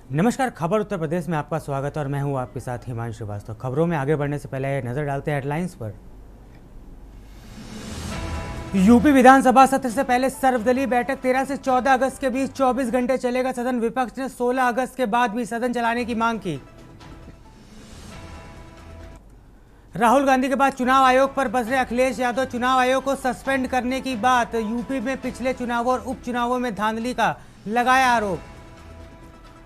नमस्कार। खबर उत्तर प्रदेश में आपका स्वागत है और मैं हूं आपके साथ हिमांशु श्रीवास्तव। खबरों में आगे बढ़ने से पहले नजर डालते हैं हेडलाइंस पर। यूपी विधानसभा सत्र से पहले सर्वदलीय बैठक 13 से 14 अगस्त के बीच 24 घंटे चलेगा सदन। विपक्ष ने 16 अगस्त के बाद भी सदन चलाने की मांग की। राहुल गांधी के बाद चुनाव आयोग पर बरसे अखिलेश यादव। चुनाव आयोग को सस्पेंड करने की बात। यूपी में पिछले चुनावों और उपचुनावों में धांधली का लगाया आरोप।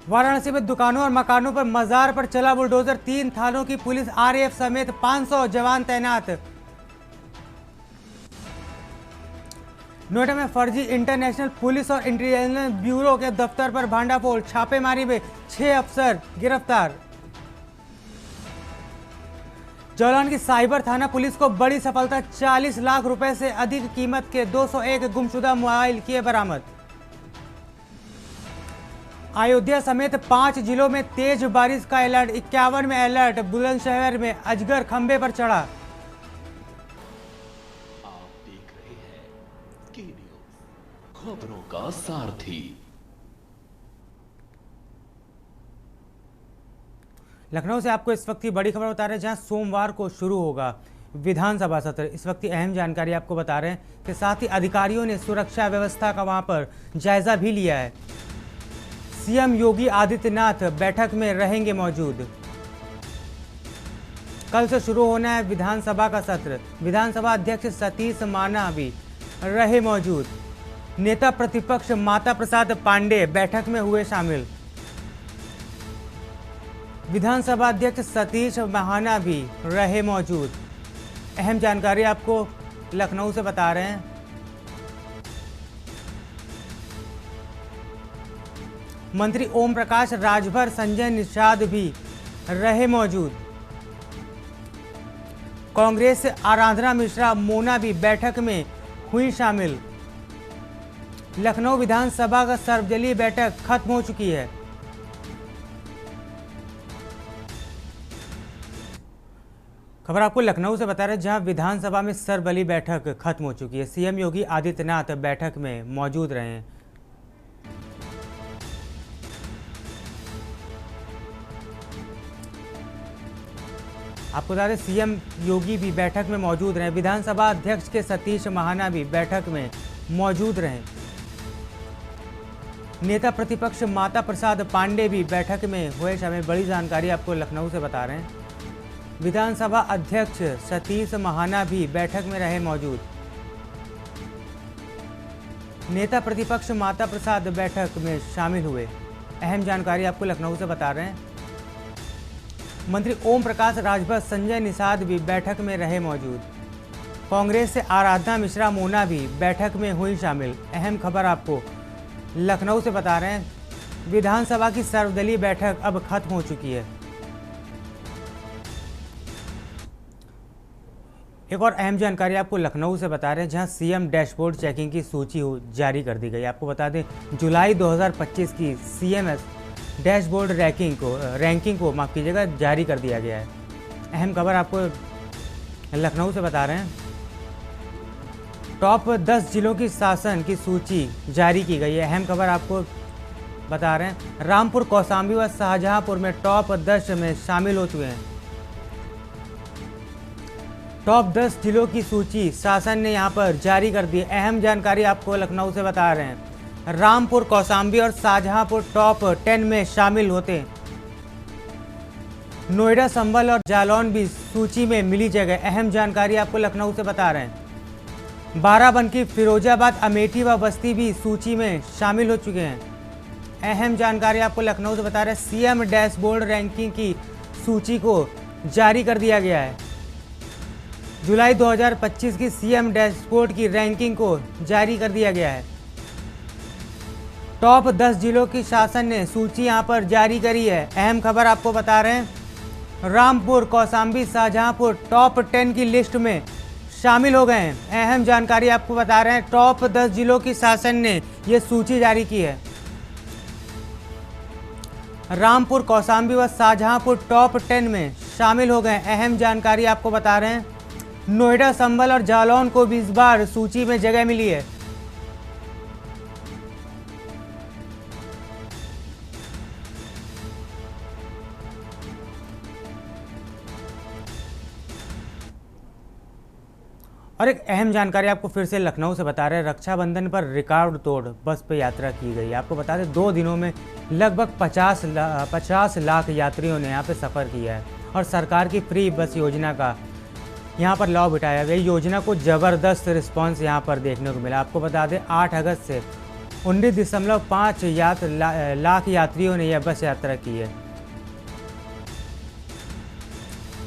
वाराणसी में दुकानों और मकानों पर मजार पर चला बुलडोजर। 3 थानों की पुलिस, आरएएफ समेत 500 जवान तैनात। नोएडा में फर्जी इंटरनेशनल पुलिस और इंटेलिजेंस ब्यूरो के दफ्तर पर भांडाफोड़। छापेमारी में 6 अफसर गिरफ्तार। जालौन की साइबर थाना पुलिस को बड़ी सफलता। 40 लाख रुपए से अधिक कीमत के 201 गुमशुदा मोबाइल किए बरामद। अयोध्या समेत 5 जिलों में तेज बारिश का अलर्ट। 51 में अलर्ट। बुलंदशहर में अजगर खंबे पर चढ़ा। आप देख रहे हैं के न्यूज़, खबरों का सारथी। लखनऊ से आपको इस वक्त की बड़ी खबर बता रहे हैं, जहां सोमवार को शुरू होगा विधानसभा सत्र। इस वक्त की अहम जानकारी आपको बता रहे हैं कि साथ ही अधिकारियों ने सुरक्षा व्यवस्था का वहां पर जायजा भी लिया है। सीएम योगी आदित्यनाथ बैठक में रहेंगे मौजूद। कल से शुरू होना है विधानसभा का सत्र। विधानसभा अध्यक्ष सतीश महाना भी रहे मौजूद। नेता प्रतिपक्ष माता प्रसाद पांडे बैठक में हुए शामिल। विधानसभा अध्यक्ष सतीश महाना भी रहे मौजूद। अहम जानकारी आपको लखनऊ से बता रहे हैं। मंत्री ओम प्रकाश राजभर, संजय निषाद भी रहे मौजूद। कांग्रेस से आराधना मिश्रा, मोना भी बैठक में हुई शामिल। लखनऊ विधानसभा का सर्वदलीय बैठक खत्म हो चुकी है। खबर आपको लखनऊ से बता रहे हैं, जहां विधानसभा में सर्वदलीय बैठक खत्म हो चुकी है। सीएम योगी आदित्यनाथ बैठक में मौजूद रहे हैं। आपको बता दें, सीएम योगी भी बैठक में मौजूद रहे। विधानसभा अध्यक्ष के सतीश महाना भी बैठक में मौजूद रहे। नेता प्रतिपक्ष माता प्रसाद पांडे भी बैठक में हुए शामिल। बड़ी जानकारी आपको लखनऊ से बता रहे हैं। विधानसभा अध्यक्ष सतीश महाना भी बैठक में रहे मौजूद। नेता प्रतिपक्ष माता प्रसाद बैठक में शामिल हुए। अहम जानकारी आपको लखनऊ से बता रहे हैं। मंत्री ओम प्रकाश राजभर, संजय निषाद भी बैठक में रहे मौजूद। कांग्रेस से आराधना मिश्रा, मोना भी बैठक में हुई शामिल। अहम खबर आपको लखनऊ से बता रहे हैं। विधानसभा की सर्वदलीय बैठक अब खत्म हो चुकी है। एक और अहम जानकारी आपको लखनऊ से बता रहे हैं, जहां सीएम डैशबोर्ड चेकिंग की सूची जारी कर दी गई। आपको बता दें, जुलाई 2025 की सीएमएस डैशबोर्ड रैंकिंग को माफ कीजिएगा जारी कर दिया गया है। अहम खबर आपको लखनऊ से बता रहे हैं। टॉप 10 जिलों की शासन की सूची जारी की गई है। अहम खबर आपको बता रहे हैं। रामपुर, कौशाम्बी व शाहजहांपुर में टॉप 10 में शामिल हो चुके हैं। टॉप 10 जिलों की सूची शासन ने यहां पर जारी कर दी। अहम जानकारी आपको लखनऊ से बता रहे हैं। रामपुर, कौशाम्बी और शाहजहांपुर टॉप 10 में शामिल होते हैं। नोएडा, संभल और जालौन भी सूची में मिली जगह। अहम जानकारी आपको लखनऊ से बता रहे हैं। बाराबंकी, फिरोजाबाद, अमेठी व बस्ती भी सूची में शामिल हो चुके हैं। अहम जानकारी आपको लखनऊ से बता रहे हैं। सीएम डैशबोर्ड रैंकिंग की सूची को जारी कर दिया गया है। जुलाई 2025 की सीएम डैशबोर्ड की रैंकिंग को जारी कर दिया गया है। टॉप 10 जिलों की शासन ने सूची यहां पर जारी करी है। अहम खबर आपको बता रहे हैं। रामपुर, कौशाम्बी, शाहजहांपुर टॉप 10 की लिस्ट में शामिल हो गए हैं। अहम जानकारी आपको बता रहे हैं। टॉप 10 जिलों की शासन ने यह सूची जारी की है। रामपुर, कौशाम्बी व शाहजहांपुर टॉप 10 में शामिल हो गए। अहम जानकारी आपको बता रहे हैं। नोएडा, संभल और जालौन को भी इस बार सूची में जगह मिली है। और एक अहम जानकारी आपको फिर से लखनऊ से बता रहे हैं, रक्षाबंधन पर रिकॉर्ड तोड़ बस पे यात्रा की गई। आपको बता दें 2 दिनों में लगभग 50 लाख यात्रियों ने यहाँ पे सफ़र किया है और सरकार की फ्री बस योजना का यहाँ पर लाभ उठाया गया। योजना को ज़बरदस्त रिस्पांस यहाँ पर देखने को मिला। आपको बता दें 8 अगस्त से 19.5 लाख यात्रियों ने यह बस यात्रा की है।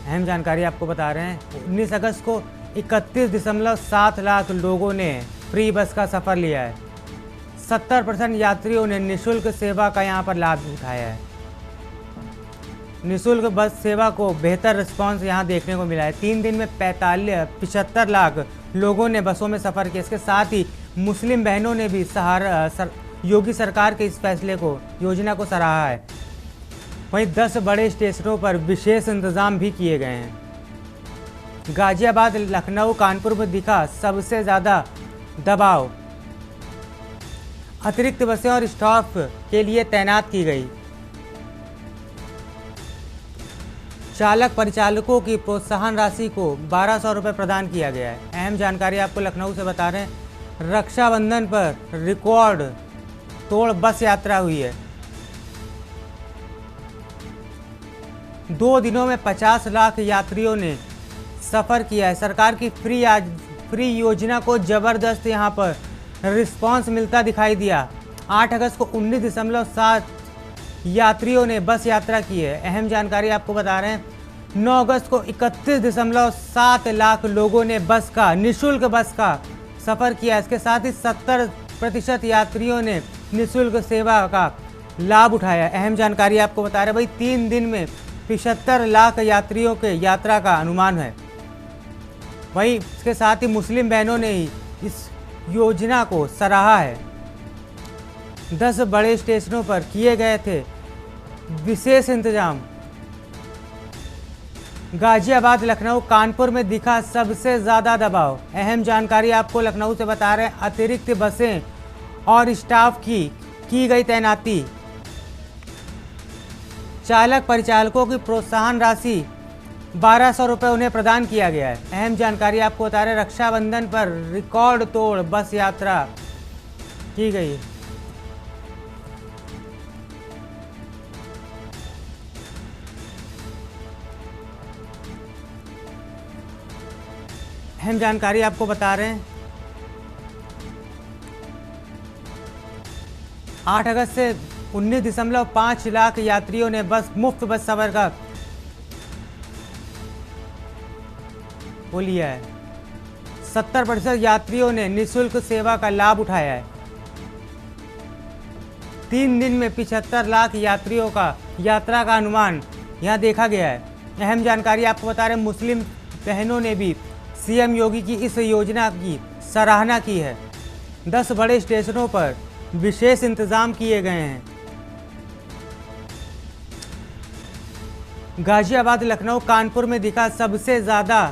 अहम जानकारी आपको बता रहे हैं 19 अगस्त को 31.7 लाख लोगों ने फ्री बस का सफ़र लिया है। 70% यात्रियों ने निःशुल्क सेवा का यहाँ पर लाभ उठाया है। निःशुल्क बस सेवा को बेहतर रिस्पांस यहाँ देखने को मिला है। 3 दिन में 75 लाख लोगों ने बसों में सफ़र किया। इसके साथ ही मुस्लिम बहनों ने भी योगी सरकार के इस फैसले को, योजना को सराहा है। वहीं 10 बड़े स्टेशनों पर विशेष इंतजाम भी किए गए हैं। गाजियाबाद, लखनऊ, कानपुर में दिखा सबसे ज़्यादा दबाव। अतिरिक्त बसें और स्टाफ के लिए तैनात की गई। चालक परिचालकों की प्रोत्साहन राशि को 1200 रुपये प्रदान किया गया है। अहम जानकारी आपको लखनऊ से बता रहे हैं, रक्षाबंधन पर रिकॉर्ड तोड़ बस यात्रा हुई है। 2 दिनों में 50 लाख यात्रियों ने सफ़र किया है। सरकार की फ्री योजना को ज़बरदस्त यहाँ पर रिस्पांस मिलता दिखाई दिया। 8 अगस्त को 19.7 यात्रियों ने बस यात्रा की है। अहम जानकारी आपको बता रहे हैं 9 अगस्त को 31.7 लाख लोगों ने निःशुल्क बस का सफ़र किया। इसके साथ ही 70% यात्रियों ने निःशुल्क सेवा का लाभ उठाया। अहम जानकारी आपको बता रहे हैं भाई 3 दिन में 75 लाख यात्रियों के यात्रा का अनुमान है। वहीं इसके साथ ही मुस्लिम बहनों ने ही इस योजना को सराहा है। 10 बड़े स्टेशनों पर किए गए थे विशेष इंतजाम। गाजियाबाद, लखनऊ, कानपुर में दिखा सबसे ज़्यादा दबाव। अहम जानकारी आपको लखनऊ से बता रहे हैं, अतिरिक्त बसें और स्टाफ की गई तैनाती। चालक परिचालकों की प्रोत्साहन राशि 1200 रुपये उन्हें प्रदान किया गया है। अहम जानकारी आपको बता रहे हैं, रक्षाबंधन पर रिकॉर्ड तोड़ बस यात्रा की गई। अहम जानकारी आपको बता रहे हैं 8 अगस्त से 19.5 लाख यात्रियों ने मुफ्त बस सफर का वो लिया है। 70% यात्रियों ने निःशुल्क सेवा का लाभ उठाया है। 3 दिन में 75 लाख यात्रियों का यात्रा का अनुमान यहाँ देखा गया है। अहम जानकारी आपको बता रहे हैं, मुस्लिम बहनों ने भी सीएम योगी की इस योजना की सराहना की है। 10 बड़े स्टेशनों पर विशेष इंतजाम किए गए हैं। गाजियाबाद, लखनऊ, कानपुर में दिखा सबसे ज़्यादा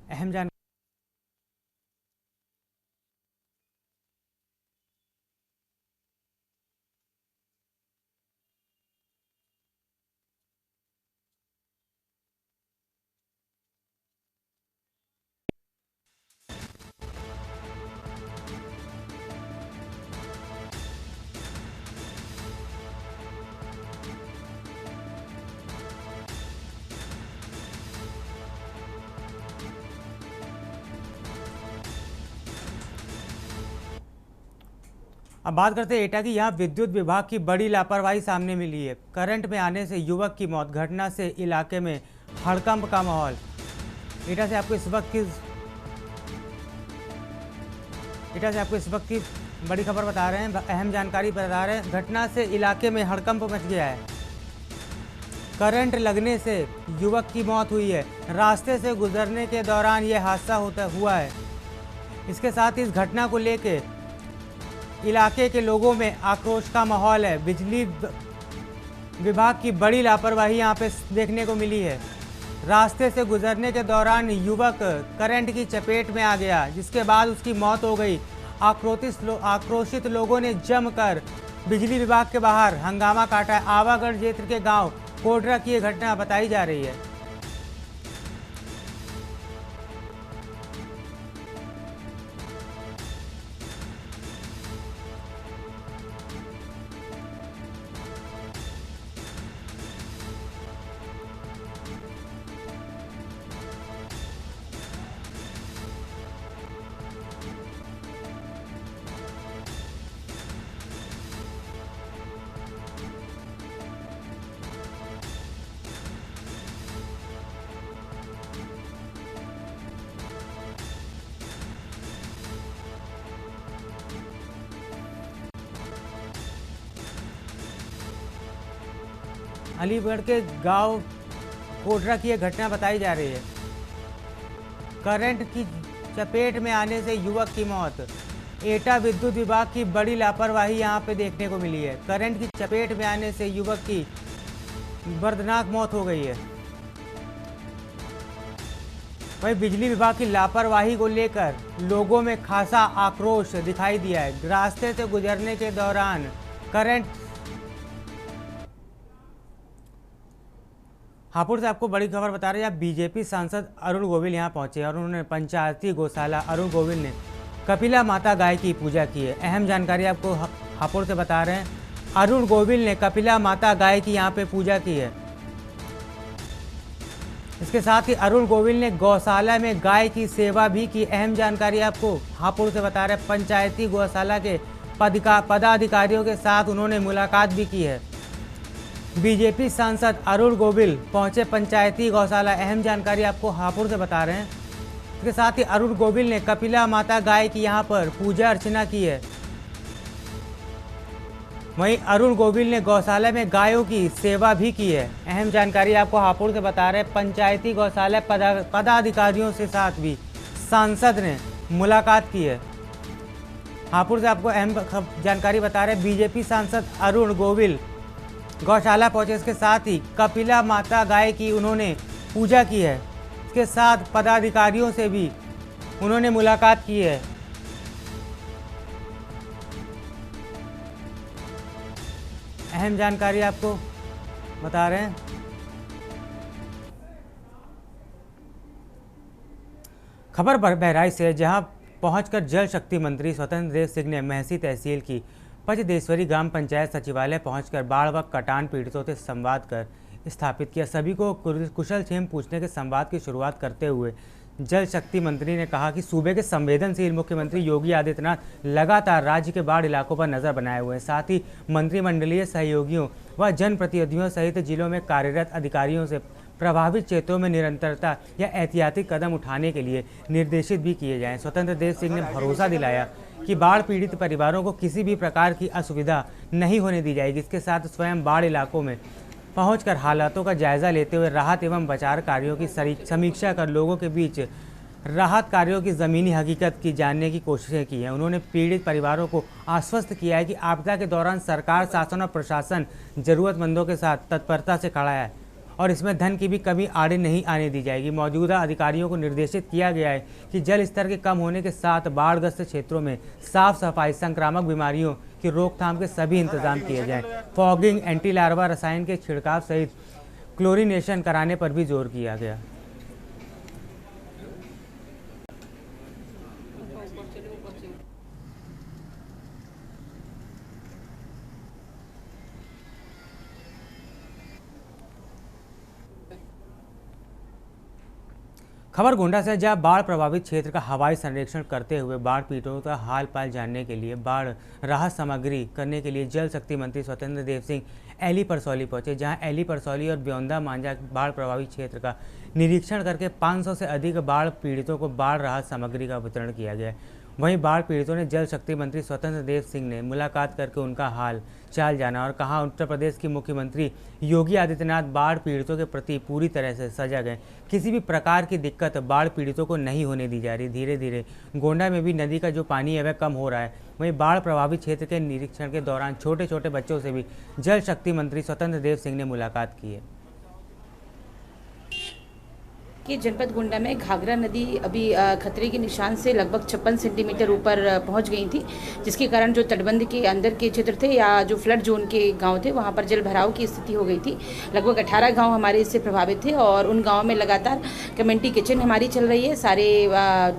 अहम जानकारी। अब बात करते हैं एटा की। यहाँ विद्युत विभाग की बड़ी लापरवाही सामने मिली है। करंट में आने से युवक की मौत। घटना से इलाके में हड़कंप का माहौल। एटा से आपको इस वक्त की बड़ी खबर बता रहे हैं, अहम जानकारी बता रहे हैं। घटना से इलाके में हड़कंप मच गया है। करंट लगने से युवक की मौत हुई है। रास्ते से गुजरने के दौरान यह हादसा हुआ है। इसके साथ ही इस घटना को लेकर इलाके के लोगों में आक्रोश का माहौल है। बिजली विभाग की बड़ी लापरवाही यहाँ पे देखने को मिली है। रास्ते से गुजरने के दौरान युवक करंट की चपेट में आ गया, जिसके बाद उसकी मौत हो गई। आक्रोशित लोगों ने जमकर बिजली विभाग के बाहर हंगामा काटा। आवागढ़ क्षेत्र के गांव कोटरा की यह घटना बताई जा रही है। अलीगढ़ के गांव कोटरा की यह घटना बताई जा रही है। करंट की चपेट में आने से युवक की मौत। एटा विद्युत विभाग की बड़ी लापरवाही यहां पे देखने को मिली है। करंट की चपेट में आने से युवक की दर्दनाक मौत हो गई है। वहीं बिजली विभाग की लापरवाही को लेकर लोगों में खासा आक्रोश दिखाई दिया है। रास्ते से गुजरने के दौरान करंट। हापुड़ से आपको बड़ी खबर बता रहे हैं। बीजेपी सांसद अरुण गोविल यहां पहुंचे और उन्होंने पंचायती गौशाला अरुण गोविल ने कपिला माता गाय की पूजा की है। अहम जानकारी आपको हापुड़ से बता रहे हैं। अरुण गोविल ने कपिला माता गाय की यहां पे पूजा की है। इसके साथ ही अरुण गोविल ने गौशाला में गाय की सेवा भी की। अहम जानकारी आपको हापुड़ से बता रहे हैं। पंचायती गौशाला के पदाधिकारियों के साथ उन्होंने मुलाकात भी की है। बीजेपी सांसद अरुण गोविल पहुंचे पंचायती गौशाला। अहम जानकारी आपको हापुड़ से बता रहे हैं। इसके साथ ही अरुण गोविल ने कपिला माता गाय की यहां पर पूजा अर्चना की है। वहीं अरुण गोविल ने गौशाला में गायों की सेवा भी की है। अहम जानकारी आपको हापुड़ से बता रहे हैं। पंचायती गौशाला पदाधिकारियों से साथ भी सांसद ने मुलाकात की है। हापुड़ से आपको अहम जानकारी बता रहे हैं। बीजेपी सांसद अरुण गोविल गौशाला पहुंचे। इसके साथ ही कपिला माता गाय की उन्होंने पूजा की है। इसके साथ पदाधिकारियों से भी उन्होंने मुलाकात की है। अहम जानकारी आपको बता रहे हैं। खबर बहराइच से, जहां पहुंचकर जल शक्ति मंत्री स्वतंत्र देव सिंह ने महसी तहसील की पचदेश्वरी ग्राम पंचायत सचिवालय पहुंचकर बाढ़ व कटान पीड़ितों से संवाद कर स्थापित किया। सभी को कुशल क्षेम पूछने के संवाद की शुरुआत करते हुए जल शक्ति मंत्री ने कहा कि सूबे के संवेदनशील मुख्यमंत्री योगी आदित्यनाथ लगातार राज्य के बाढ़ इलाकों पर नजर बनाए हुए हैं। साथ ही मंत्रिमंडलीय सहयोगियों व जनप्रतिनिधियों सहित जिलों में कार्यरत अधिकारियों से प्रभावित क्षेत्रों में निरंतरता या एहतियाती कदम उठाने के लिए निर्देशित भी किए जाएं। स्वतंत्र देव सिंह ने भरोसा दिलाया कि बाढ़ पीड़ित परिवारों को किसी भी प्रकार की असुविधा नहीं होने दी जाएगी। इसके साथ स्वयं बाढ़ इलाकों में पहुंचकर हालातों का जायजा लेते हुए राहत एवं बचाव कार्यों की समीक्षा कर लोगों के बीच राहत कार्यों की ज़मीनी हकीकत की जानने की कोशिशें की हैं। उन्होंने पीड़ित परिवारों को आश्वस्त किया है कि आपदा के दौरान सरकार, शासन और प्रशासन ज़रूरतमंदों के साथ तत्परता से खड़ा है और इसमें धन की भी कमी आड़े नहीं आने दी जाएगी। मौजूदा अधिकारियों को निर्देशित किया गया है कि जल स्तर के कम होने के साथ बाढ़ग्रस्त क्षेत्रों में साफ सफाई, संक्रामक बीमारियों की रोकथाम के सभी इंतजाम किए जाएं। फॉगिंग, एंटी लार्वा रसायन के छिड़काव सहित क्लोरीनेशन कराने पर भी जोर किया गया। खबर गोंडा से, जहां बाढ़ प्रभावित क्षेत्र का हवाई सर्वेक्षण करते हुए बाढ़ पीड़ितों का हाल पाल जानने के लिए बाढ़ राहत सामग्री करने के लिए जल शक्ति मंत्री स्वतंत्र देव सिंह एली परसौली पहुंचे। जहां एली परसौली और ब्योंदा मांझा बाढ़ प्रभावित क्षेत्र का निरीक्षण करके 500 से अधिक बाढ़ पीड़ितों को बाढ़ राहत सामग्री का वितरण किया गया। वहीं बाढ़ पीड़ितों ने जल शक्ति मंत्री स्वतंत्र देव सिंह ने मुलाकात करके उनका हाल चाल जाना और कहा उत्तर प्रदेश की मुख्यमंत्री योगी आदित्यनाथ बाढ़ पीड़ितों के प्रति पूरी तरह से सजग हैं। किसी भी प्रकार की दिक्कत बाढ़ पीड़ितों को नहीं होने दी जा रही। धीरे धीरे गोंडा में भी नदी का जो पानी है वह कम हो रहा है। वहीं बाढ़ प्रभावित क्षेत्र के निरीक्षण के दौरान छोटे छोटे बच्चों से भी जल शक्ति मंत्री स्वतंत्र देव सिंह ने मुलाकात की है। कि जनपद गोंडा में घाघरा नदी अभी खतरे के निशान से लगभग 56 सेंटीमीटर ऊपर पहुंच गई थी, जिसके कारण जो तटबंध के अंदर के क्षेत्र थे या जो फ्लड जोन के गांव थे वहां पर जल भराव की स्थिति हो गई थी। लगभग 18 गांव हमारे इससे प्रभावित थे और उन गाँव में लगातार कम्युनिटी किचन हमारी चल रही है। सारे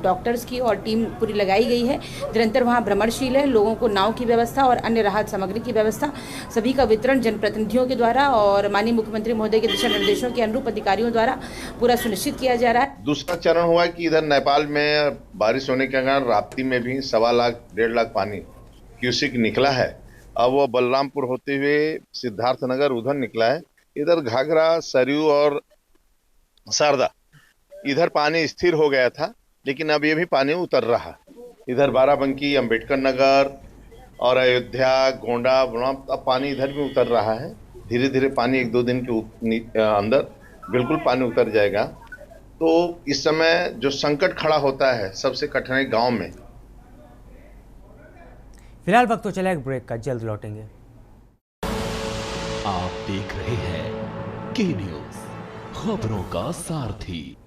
डॉक्टर्स की और टीम पूरी लगाई गई है। निरंतर वहाँ भ्रमणशील है। लोगों को नाव की व्यवस्था और अन्य राहत सामग्री की व्यवस्था सभी का वितरण जनप्रतिनिधियों के द्वारा और माननीय मुख्यमंत्री महोदय के दिशा निर्देशों के अनुरूप अधिकारियों द्वारा पूरा सुनिश्चित किया जा रहा है। दूसरा चरण हुआ कि इधर नेपाल में बारिश होने के कारण राप्ती में भी 1.25 लाख 1.5 लाख पानी क्यूसिक निकला है। अब वो बलरामपुर होते हुए सिद्धार्थनगर उधर निकला है। इधर घाघरा, सरयू और शारदा इधर पानी स्थिर हो गया था, लेकिन अब ये भी पानी उतर रहा है। इधर बाराबंकी, अंबेडकर नगर और अयोध्या, गोंडा, अब पानी इधर भी उतर रहा है। धीरे धीरे पानी 1-2 दिन के अंदर बिल्कुल पानी उतर जाएगा। तो इस समय जो संकट खड़ा होता है सबसे कठिनाई गांव में। फिलहाल वक्त तो चला एक ब्रेक का, जल्द लौटेंगे। आप देख रहे हैं के न्यूज, खबरों का सारथी।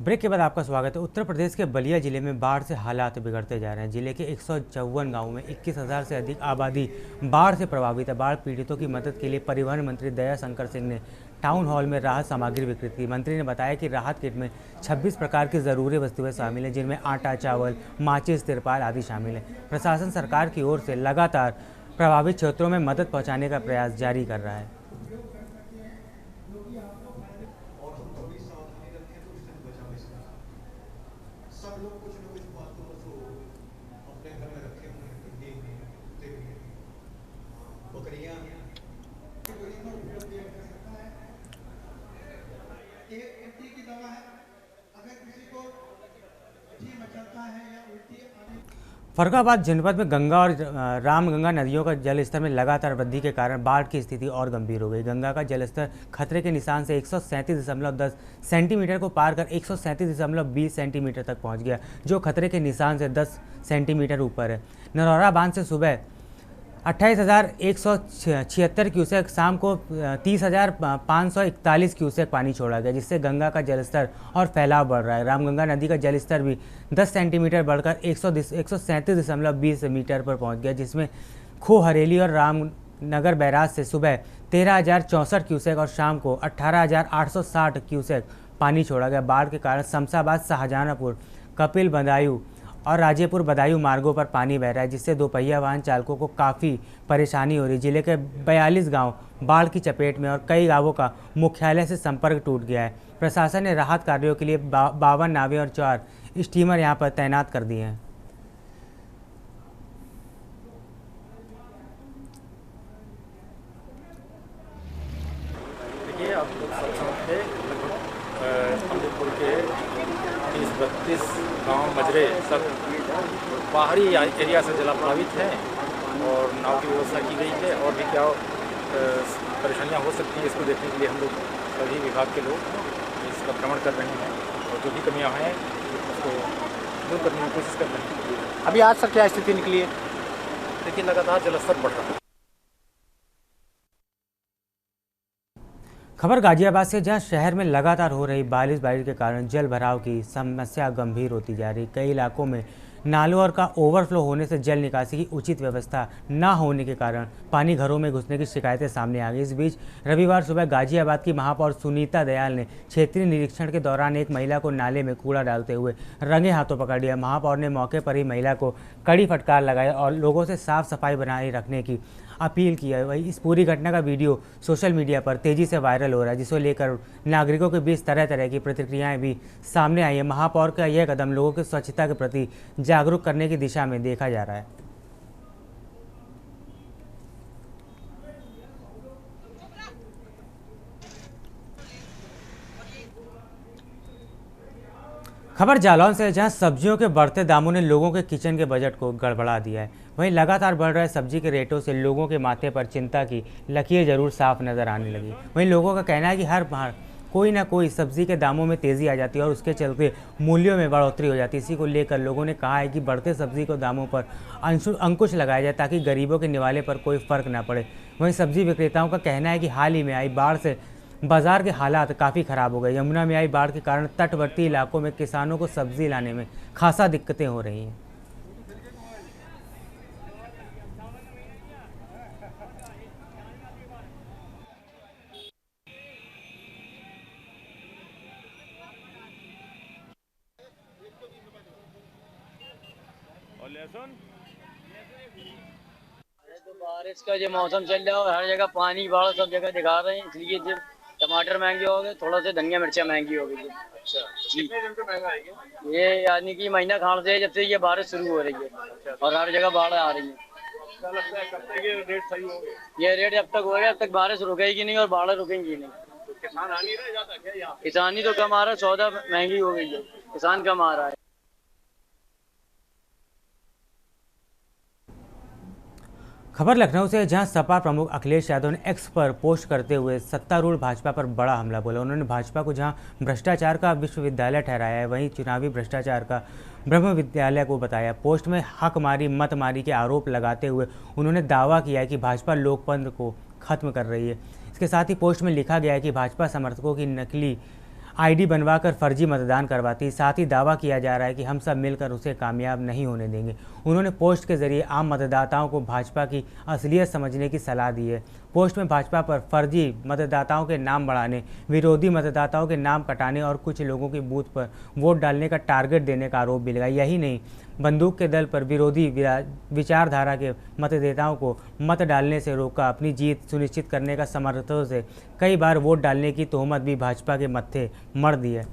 ब्रेक के बाद आपका स्वागत है। उत्तर प्रदेश के बलिया जिले में बाढ़ से हालात बिगड़ते जा रहे हैं। जिले के 154 गांवों में 21,000 से अधिक आबादी बाढ़ से प्रभावित है। बाढ़ पीड़ितों की मदद के लिए परिवहन मंत्री दया शंकर सिंह ने टाउन हॉल में राहत सामग्री वितरित की। मंत्री ने बताया कि राहत किट में 26 प्रकार की ज़रूरी वस्तुएं शामिल हैं, जिनमें आटा, चावल, माचिस, तिरपाल आदि शामिल हैं। प्रशासन सरकार की ओर से लगातार प्रभावित क्षेत्रों में मदद पहुँचाने का प्रयास जारी कर रहा है। फर्रुखाबाद जनपद में गंगा और रामगंगा नदियों का जलस्तर में लगातार वृद्धि के कारण बाढ़ की स्थिति और गंभीर हो गई। गंगा का जलस्तर खतरे के निशान से 137.10 सेंटीमीटर को पार कर 137.20 सेंटीमीटर तक पहुंच गया, जो खतरे के निशान से 10 सेंटीमीटर ऊपर है। नरौरा बांध से सुबह 28,176 क्यूसेक, शाम को 30,541 क्यूसेक पानी छोड़ा गया, जिससे गंगा का जलस्तर और फैलाव बढ़ रहा है। रामगंगा नदी का जलस्तर भी 10 सेंटीमीटर बढ़कर 137.20 मीटर पर पहुंच गया, जिसमें खो हरेली और रामनगर बैराज से सुबह 13,064 क्यूसेक और शाम को 18,860 क्यूसेक पानी छोड़ा गया। बाढ़ के कारण शमशाबाद, शाहजहांपुर, कपिल बदायूं और राजेपुर बदायूं मार्गों पर पानी बह रहा है, जिससे दोपहिया वाहन चालकों को काफ़ी परेशानी हो रही है। जिले के 42 गांव बाढ़ की चपेट में और कई गांवों का मुख्यालय से संपर्क टूट गया है। प्रशासन ने राहत कार्यों के लिए 52 नावें और 4 स्टीमर यहां पर तैनात कर दिए हैं। देखिए, आप लोग सब समझते अमृतपुर के 30-32 गाँव मजरे सब बाहरी एरिया से जलाप्लावित हैं और नाव की व्यवस्था की गई है। और भी क्या परेशानियां हो सकती हैं, इसको देखने के लिए हम लोग सभी विभाग के लोग इसका भ्रमण कर रहे हैं और जो भी कमियां हैं उसको दूर करने की कोशिश कर रहे हैं। अभी आज सर क्या स्थिति निकली है? देखिए, लगातार जलस्तर बढ़ रहा है। खबर गाजियाबाद से, जहां शहर में लगातार हो रही बारिश के कारण जल भराव की समस्या गंभीर होती जा रही। कई इलाकों में नालों और का ओवरफ्लो होने से जल निकासी की उचित व्यवस्था न होने के कारण पानी घरों में घुसने की शिकायतें सामने आ गई। इस बीच रविवार सुबह गाजियाबाद की महापौर सुनीता दयाल ने क्षेत्रीय निरीक्षण के दौरान एक महिला को नाले में कूड़ा डालते हुए रंगे हाथों पकड़ लिया। महापौर ने मौके पर ही महिला को कड़ी फटकार लगाई और लोगों से साफ सफाई बनाए रखने की अपील की है। वही इस पूरी घटना का वीडियो सोशल मीडिया पर तेज़ी से वायरल हो रहा है, जिसको लेकर नागरिकों के बीच तरह तरह की प्रतिक्रियाएं भी सामने आई है। महापौर का यह कदम लोगों की स्वच्छता के प्रति जागरूक करने की दिशा में देखा जा रहा है। खबर जालौन से, जहां सब्जियों के बढ़ते दामों ने लोगों के किचन के बजट को गड़बड़ा दिया है। वहीं लगातार बढ़ रहे सब्जी के रेटों से लोगों के माथे पर चिंता की लकीर जरूर साफ नजर आने लगी। वहीं लोगों का कहना है कि हर बार कोई ना कोई सब्जी के दामों में तेज़ी आ जाती है और उसके चलते मूल्यों में बढ़ोतरी हो जाती है। इसी को लेकर लोगों ने कहा है कि बढ़ते सब्जी के दामों पर अंकुश लगाया जाए, ताकि गरीबों के निवाले पर कोई फर्क ना पड़े। वहीं सब्जी विक्रेताओं का कहना है कि हाल ही में आई बाढ़ से बाजार के हालात काफ़ी ख़राब हो गए। यमुना में आई बाढ़ के कारण तटवर्ती इलाकों में किसानों को सब्जी लाने में खासा दिक्कतें हो रही हैं। तो बारिश का जो मौसम चल रहा है, हर जगह पानी बाढ़ सब जगह दिखा रहे हैं, इसलिए जब टमाटर महंगे हो गए, थोड़ा सा धनिया मिर्चा महंगी हो गई है। अच्छा, कितने दिन से महंगा है ये? ये यानी कि महीना खान से जब से ये बारिश शुरू हो रही है और हर जगह बाढ़ आ रही है। क्या लगता है कब तक ये रेट सही होंगे? ये रेट जब तक होगा, जब तक बारिश रुकेगी नहीं और बाढ़ रुकेंगी नहीं। तो किसान आ नहीं रहे ज्यादा क्या यहाँ? किसानी तो कम आ रहा है, सौदा महंगी हो गई है, किसान कम आ रहा है। खबर लखनऊ से, जहां सपा प्रमुख अखिलेश यादव ने एक्स पर पोस्ट करते हुए सत्तारूढ़ भाजपा पर बड़ा हमला बोला। उन्होंने भाजपा को जहां भ्रष्टाचार का विश्वविद्यालय ठहराया है, वहीं चुनावी भ्रष्टाचार का ब्रह्म विद्यालय को बताया। पोस्ट में हक मारी मत मारी के आरोप लगाते हुए उन्होंने दावा किया कि भाजपा लोकतंत्र को खत्म कर रही है। इसके साथ ही पोस्ट में लिखा गया है कि भाजपा समर्थकों की नकली आईडी बनवाकर फर्जी मतदान करवाती। साथ ही दावा किया जा रहा है कि हम सब मिलकर उसे कामयाब नहीं होने देंगे। उन्होंने पोस्ट के जरिए आम मतदाताओं को भाजपा की असलियत समझने की सलाह दी है। पोस्ट में भाजपा पर फर्जी मतदाताओं के नाम बढ़ाने, विरोधी मतदाताओं के नाम कटाने और कुछ लोगों के बूथ पर वोट डालने का टारगेट देने का आरोप भी लगाया। यही नहीं, बंदूक के दल पर विरोधी विचारधारा के मतदाताओं को मत डालने से रोका। अपनी जीत सुनिश्चित करने का समर्थकों से कई बार वोट डालने की तोहमत भी भाजपा के मत्थे मढ़ दी है।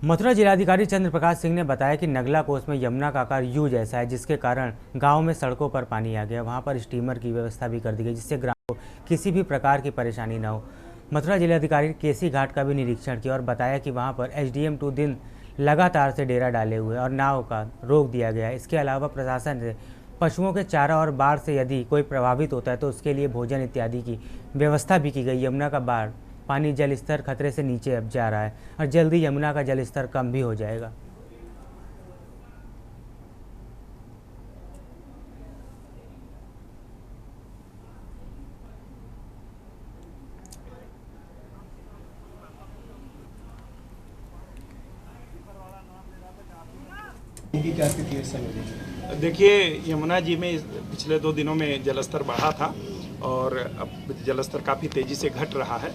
मथुरा जिलाधिकारी चंद्र प्रकाश सिंह ने बताया कि नगला कोस में यमुना का आकार यू जैसा है, जिसके कारण गांव में सड़कों पर पानी आ गया। वहां पर स्टीमर की व्यवस्था भी कर दी गई, जिससे ग्राम को किसी भी प्रकार की परेशानी न हो। मथुरा जिलाधिकारी ने केसी घाट का भी निरीक्षण किया और बताया कि वहां पर SDM 2 दिन लगातार से डेरा डाले हुए और नाव का रोक दिया गया है। इसके अलावा प्रशासन से पशुओं के चारा और बाढ़ से यदि कोई प्रभावित होता है तो उसके लिए भोजन इत्यादि की व्यवस्था भी की गई। यमुना का बाढ़ पानी जल स्तर खतरे से नीचे अब जा रहा है और जल्दी यमुना का जल स्तर कम भी हो जाएगा। इनकी क्या स्थिति है इस समय? देखिए, यमुना जी में पिछले 2 दिनों में जलस्तर बढ़ा था और अब जलस्तर काफ़ी तेज़ी से घट रहा है।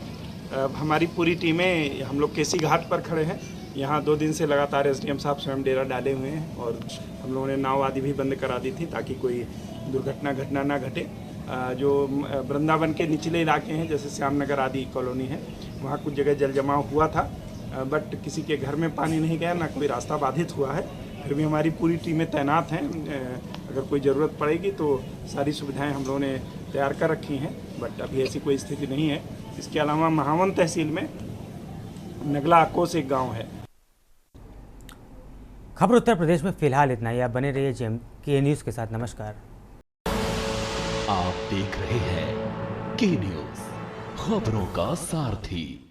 अब हमारी पूरी टीमें, हम लोग केसी घाट पर खड़े हैं। यहाँ 2 दिन से लगातार SDM साहब स्वयं डेरा डाले हुए हैं और हम लोगों ने नाव आदि भी बंद करा दी थी ताकि कोई दुर्घटना ना घटे। जो वृंदावन के निचले इलाके हैं, जैसे श्यामनगर आदि कॉलोनी है, वहाँ कुछ जगह जल जमाव हुआ था, बट किसी के घर में पानी नहीं गया, ना कोई रास्ता बाधित हुआ है। फिर भी हमारी पूरी टीमें तैनात हैं। अगर कोई ज़रूरत पड़ेगी तो सारी सुविधाएं हम लोगों ने तैयार कर रखी हैं, बट अभी ऐसी कोई स्थिति नहीं है। इसके अलावा महावन तहसील में नगला आकोस एक गांव है। खबर उत्तर प्रदेश में फिलहाल इतना ही। आप बने रहिए JMK न्यूज़ के साथ। नमस्कार। आप देख रहे हैं के न्यूज़, खबरों का सारथी।